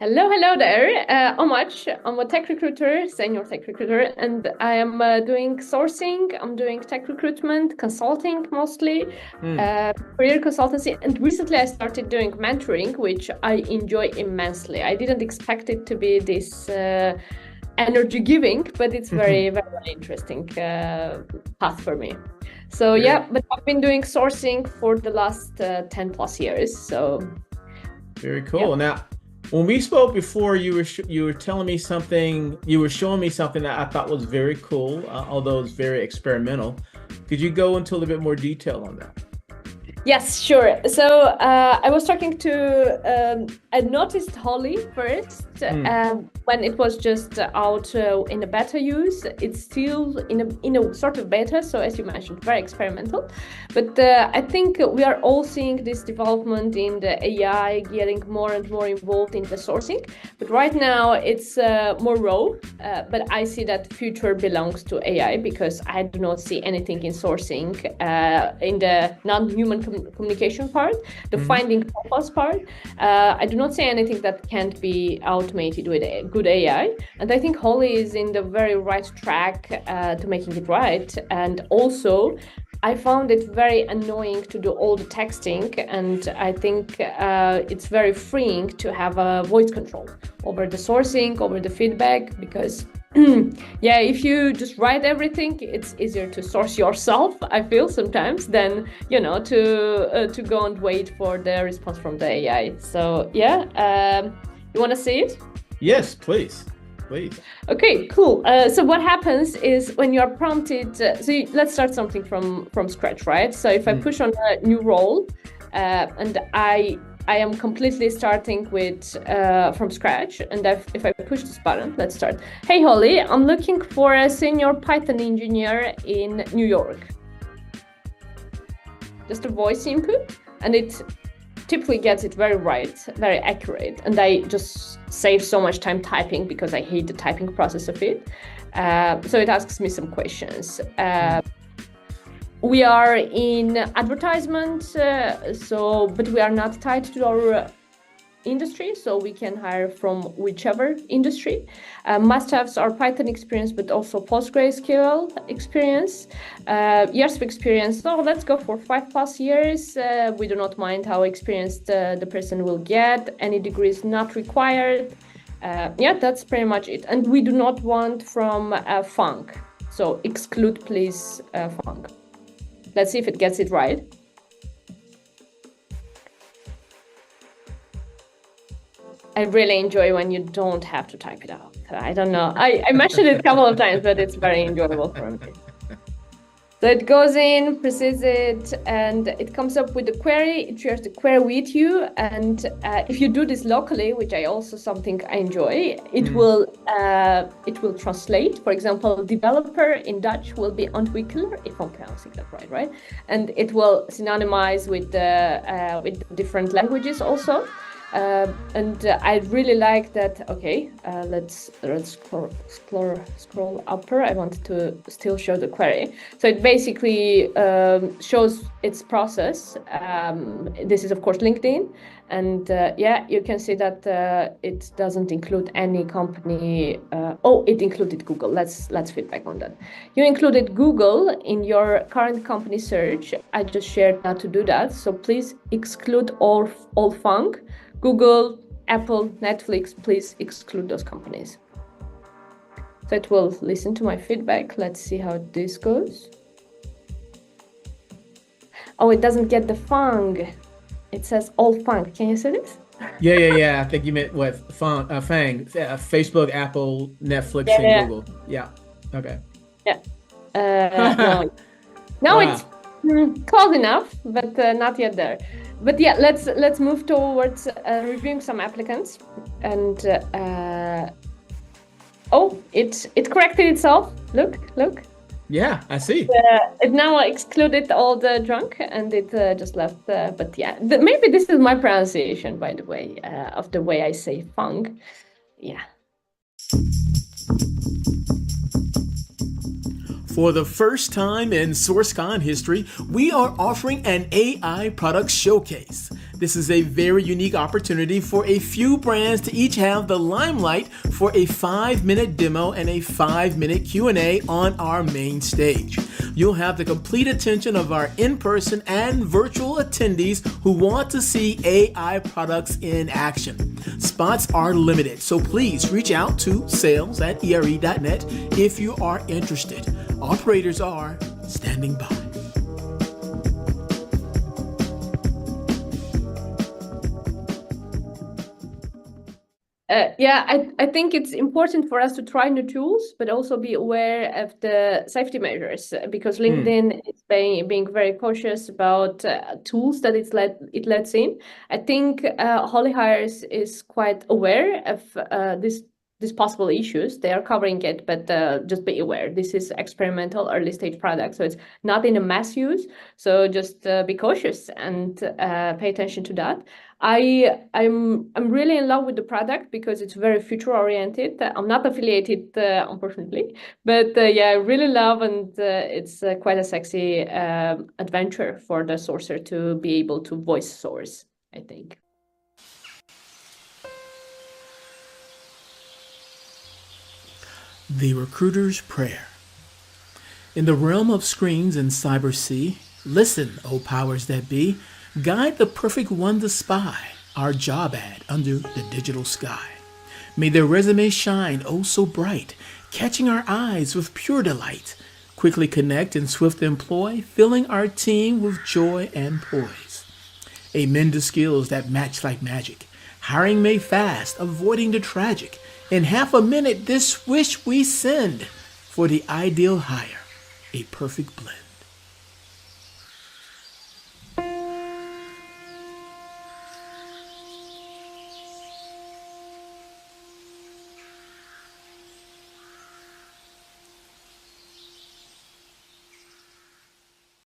Hello there. Omach. I'm a tech recruiter, senior tech recruiter, and I am doing sourcing. I'm doing tech recruitment, consulting mostly, Mm. career consultancy. And recently I started doing mentoring, which I enjoy immensely. I didn't expect it to be this energy giving, but it's very interesting path for me. So Very, yeah, but I've been doing sourcing for the last 10 plus years. So very yeah. cool. Now, when we spoke before, you were telling me something, you were showing me something that I thought was very cool, although it's very experimental. Could you go into a little bit more detail on that? Yes, sure. So I was talking to, I noticed Holly first Mm. when it was just out in a beta use. It's still in a sort of beta, so as you mentioned, very experimental. But I think we are all seeing this development in the AI getting more and more involved in the sourcing. But right now it's more raw. But I see that future belongs to AI because I do not see anything in sourcing in the non-human communication part, the Hmm. finding purpose part. I do not see anything that can't be automated with a good AI. And I think Holly is in the very right track to making it right. And also, I found it very annoying to do all the texting, and I think it's very freeing to have a voice control over the sourcing, over the feedback, because yeah, if you just write everything, it's easier to source yourself, I feel sometimes, than to go and wait for the response from the AI. So yeah, you want to see it? Yes, please. Please. Okay, cool. So what happens is when you are prompted, let's start something from scratch, right? So if I Mm. push on a new role, and I am completely starting with from scratch, and if I push this button, let's start. Hey Holly, I'm looking for a senior Python engineer in New York. Just a voice input, and it typically gets it very right, very accurate. And I just save so much time typing because I hate the typing process of it. So it asks me some questions. Mm. We are in advertisement, but we are not tied to our industry, so we can hire from whichever industry. Must-haves are Python experience, but also PostgreSQL experience. Years of experience, so let's go for 5+ years. We do not mind how experienced the person will get. Any degrees not required. Yeah, that's pretty much it. And we do not want from funk. So exclude, please, funk. Let's see if it gets it right. I really enjoy when you don't have to type it out. I don't know. I mentioned it a couple of times, but it's very enjoyable for me. So it goes in, presses it, and it comes up with a query. It shares the query with you. And if you do this locally, which I also something I enjoy, it will translate. For example, developer in Dutch will be ontwikkelaar, if I'm pronouncing that right? And it will synonymize with with different languages also. And I really like that. Okay, let's scroll upper. I wanted to still show the query. So it basically shows its process. This is of course LinkedIn, and yeah, you can see that it doesn't include any company. Oh, it included Google. Let's feedback on that. You included Google in your current company search. I just shared how to do that. So please exclude all funk. Google, Apple, Netflix, please exclude those companies. So it will listen to my feedback. Let's see how this goes. Oh, it doesn't get the fang. It says all fang. Can you see this? Yeah. I think you meant what? Facebook, Apple, Netflix, and Yeah. Google. Yeah. Okay. Yeah. No, no, it's Wow. close enough, but not yet there. But yeah, let's move towards reviewing some applicants. And oh, it corrected itself. Look. Yeah, I see. It now excluded all the drunk, and it just left. But yeah, maybe this is my pronunciation, by the way, of the way I say funk. Yeah. For the first time in SourceCon history, we are offering an AI product showcase. This is a very unique opportunity for a few brands to each have the limelight for a 5-minute demo and a 5-minute Q&A on our main stage. You'll have the complete attention of our in-person and virtual attendees who want to see AI products in action. Spots are limited, so please reach out to sales@ere.net if you are interested. Operators are standing by. I think it's important for us to try new tools, but also be aware of the safety measures because LinkedIn is being very cautious about tools that it lets in. I think Holly Hires is quite aware of these possible issues. They are covering it, but just be aware. This is experimental early stage product, so it's not in a mass use. So just be cautious and pay attention to that. I'm really in love with the product because it's very future oriented. I'm not affiliated, unfortunately, but I really love, and it's quite a sexy adventure for the sourcer to be able to voice source, I think. The Recruiter's Prayer. In the realm of screens and cyber sea, listen, O powers that be, guide the perfect one to spy our job ad under the digital sky. May their resume shine oh so bright, catching our eyes with pure delight. Quickly connect and swift employ, filling our team with joy and poise. Amen to skills that match like magic. Hiring made fast, avoiding the tragic. In half a minute, this wish we send for the ideal hire, a perfect blend.